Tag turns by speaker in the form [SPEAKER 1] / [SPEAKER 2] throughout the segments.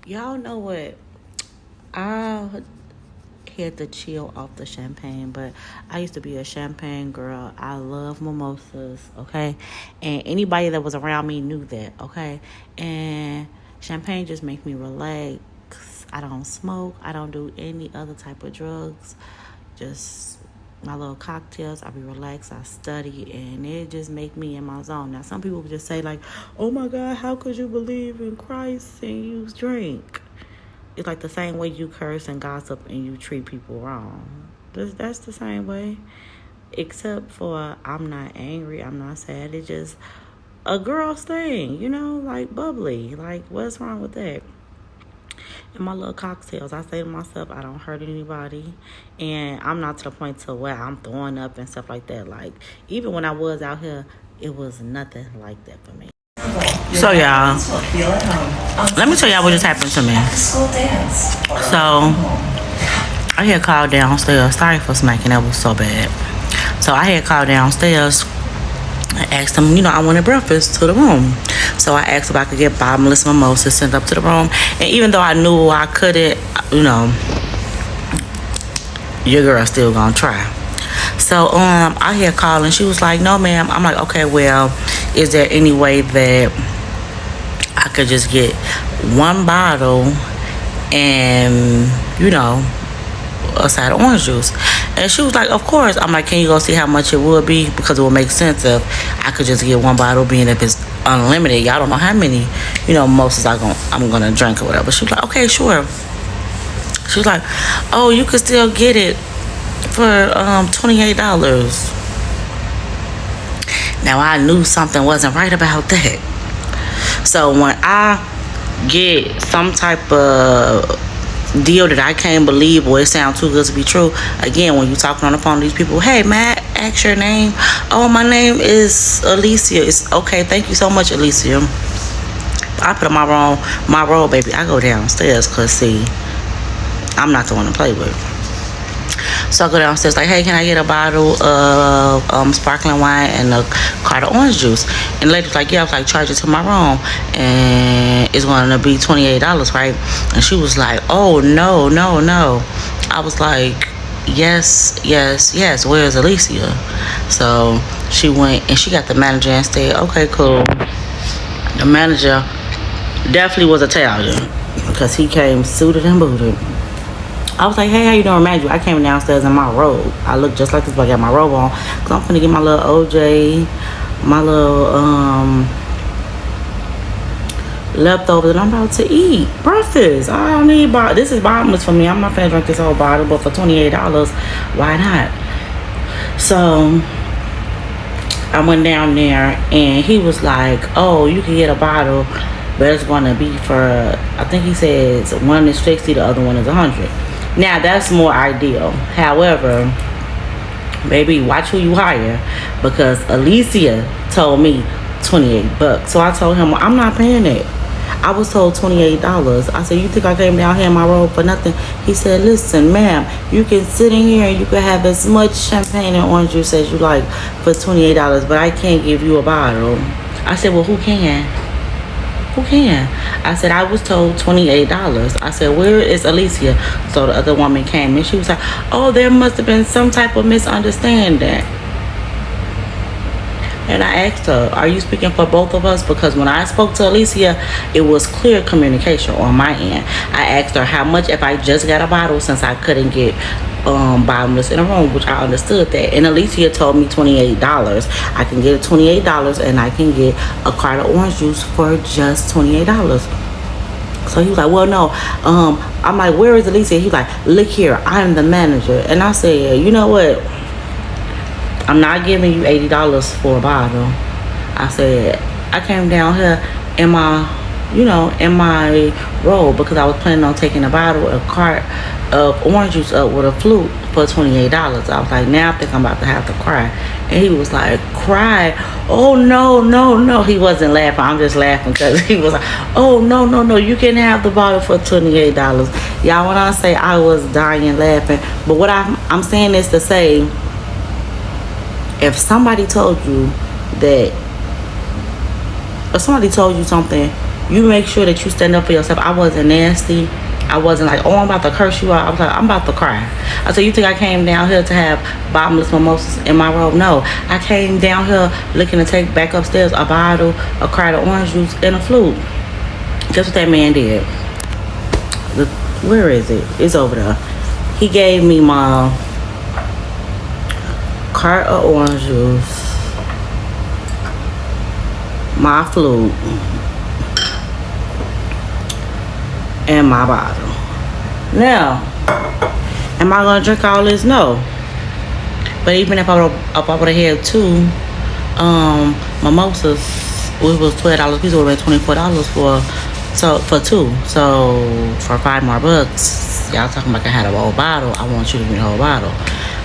[SPEAKER 1] Y'all know what? I had to chill off the champagne, but I used to be a champagne girl. I love mimosas, okay? And anybody that was around me knew that, okay? And champagne just make me relax. I don't smoke. I don't do any other type of drugs. Just my little cocktails. I be relaxed. I study, and it just make me in my zone. Now, some people would just say like, "Oh my God, how could you believe in Christ and you drink?" It's like the same way you curse and gossip and you treat people wrong. That's the same way. Except for I'm not angry, I'm not sad. It's just a girl's thing, like bubbly. Like, what's wrong with that? And my little cocktails, I say to myself, I don't hurt anybody. And I'm not to the point to where I'm throwing up and stuff like that. Like, even when I was out here, it was nothing like that for me. So y'all, let me tell y'all what just happened to me. So I had called downstairs. Sorry for smacking, that was so bad. So I had called downstairs and asked them, I wanted breakfast to the room. So I asked if I could get bottomless mimosas sent up to the room. And even though I knew I couldn't, your girl still gonna try. So I had called and she was like, "No, ma'am." I'm like, "Okay, well, is there any way that I could just get one bottle and a side of orange juice?" And she was like, "Of course." I'm like, "Can you go see how much it would be? Because it would make sense if I could just get one bottle, being if it's unlimited. Y'all don't know how many mimosas I'm gonna drink or whatever." She was like, "Okay, sure." She was like, "Oh, you could still get it for $28. Now I knew something wasn't right about that. So when I get some type of deal that I can't believe or it sounds too good to be true, again, when you talking on the phone to these people, "Hey, may I ask your name?" "Oh, my name is Alicia." "It's okay, thank you so much, Alicia." I put on my role, baby. I go downstairs because see, I'm not the one to play with. So I go downstairs like, "Hey, can I get a bottle of sparkling wine and a cart of orange juice?" And the lady was like, "Yeah." I was like, "Charge it to my room and it's going to be $28, right?" And she was like, "Oh, no, no, no." I was like, yes, "Where's Alicia?" So she went and she got the manager and said, "Okay, cool." The manager definitely was Italian because he came suited and booted. I was like, "Hey, how you doing?" Mind you, I came downstairs in my robe. I look just like this, but I got my robe on. Because I'm finna get my little OJ, my little leftovers, and I'm about to eat breakfast. I don't need bottle. This is bottomless for me. I'm not finna drink this whole bottle, but for $28, why not? So I went down there, and he was like, "Oh, you can get a bottle, but it's gonna be for," I think he says one is 60, the other one is 100. Now that's more ideal. However, baby, watch who you hire, because Alicia told me $28. So I told him, "I'm not paying it." I was told $28. I said, "You think I came down here in my robe for nothing?" He said, "Listen, ma'am, you can sit in here and you can have as much champagne and orange juice as you like for $28, but I can't give you a bottle." I said, "Well, who can? Who can?" I said, "I was told $28. I said, "Where is Alicia?" So the other woman came and she was like, "Oh, there must have been some type of misunderstanding." And I asked her, "Are you speaking for both of us?" Because when I spoke to Alicia, it was clear communication on my end. I asked her how much if I just got a bottle, since I couldn't get bottomless in a room, which I understood that. And Alicia told me $28. I can get it $28 and I can get a cart of orange juice for just $28. So he was like, "Well, no." I'm like, "Where is Alicia?" He was like, "Look here, I'm the manager." And I said, "You know what? I'm not giving you $80 for a bottle." I said, "I came down here in my, in my robe because I was planning on taking a bottle, a cart of orange juice up with a flute for $28. I was like, now I think I'm about to have to cry. And he was like, "Cry? Oh, no, no, no." He wasn't laughing. I'm just laughing because he was like, "Oh, no, no, no. You can have the bottle for $28. Y'all, when I say I was dying laughing. But what I'm saying is to say, if somebody told you that, or somebody told you something You make sure that you stand up for yourself. I wasn't nasty. I wasn't like, oh, I'm about to curse you out. I was like, I'm about to cry. I said, you think I came down here to have bottomless mimosas in my robe? No. I came down here looking to take back upstairs a bottle, a crate of orange juice, and a flute. Guess what that man did? Where is it? It's over there. He gave me my cart of orange juice, my flute, and my bottle. Now, am I gonna drink all this? No. But even if I would have had two mimosas, which was $12 piece, it would have been $24 for two. So for $5 more, y'all talking about I had a whole bottle. I want you to give me the whole bottle.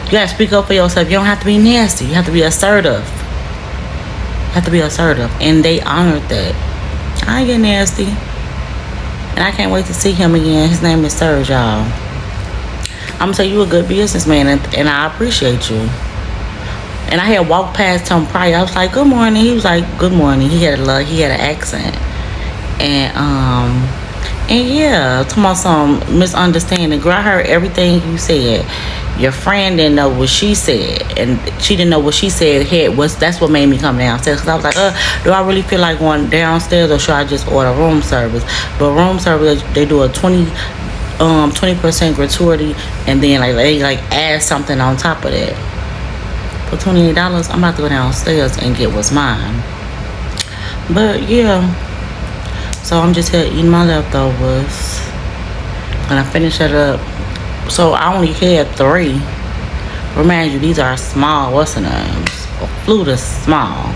[SPEAKER 1] You gotta speak up for yourself. You don't have to be nasty. You have to be assertive. And they honored that. I ain't get nasty. And I can't wait to see him again. His name is Serge, y'all. I'm gonna tell you, a good businessman, and I appreciate you. And I had walked past him prior. I was like, good morning. He was like, good morning. He had an accent. And yeah, talking about some misunderstanding. Girl, I heard everything you said. Your friend didn't know what she said, and she didn't know what she said. That's what made me come downstairs, because I was like, do I really feel like going downstairs, or should I just order room service? But room service, they do a 20% gratuity, and then they add something on top of that. For $28, I'm about to go downstairs and get what's mine. But yeah, so I'm just here eating my leftovers, and I finish it up. So I only had 3. Remind you, these are small. What's the names? A flute is small.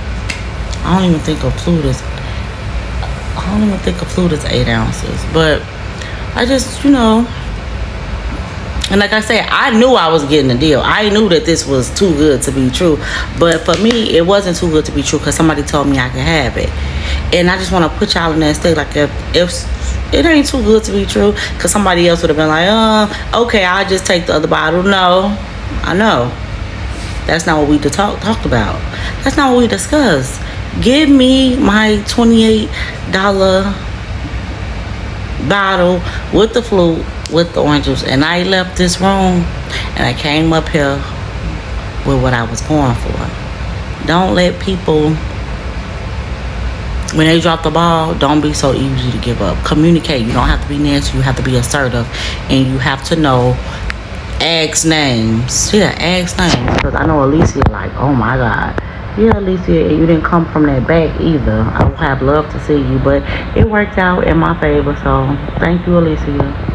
[SPEAKER 1] I don't even think a flute is 8 ounces. But I just, and like I said, I knew I was getting a deal. I knew that this was too good to be true. But for me, it wasn't too good to be true, because somebody told me I could have it. And I just want to put y'all in that state. Like, if it ain't too good to be true, because somebody else would have been like, okay, I'll just take the other bottle. No, I know. That's not what we talked about. That's not what we discussed. Give me my $28 bottle with the flute, with the orange juice. And I left this room, and I came up here with what I was going for. Don't let people, when they drop the ball, don't be so easy to give up. Communicate. You don't have to be nasty. You have to be assertive. And you have to know, ask names. Yeah, ask names. Because I know Alicia, like, oh my God. Yeah, Alicia, you didn't come from that back either. I would have loved to see you. But it worked out in my favor. So, thank you, Alicia.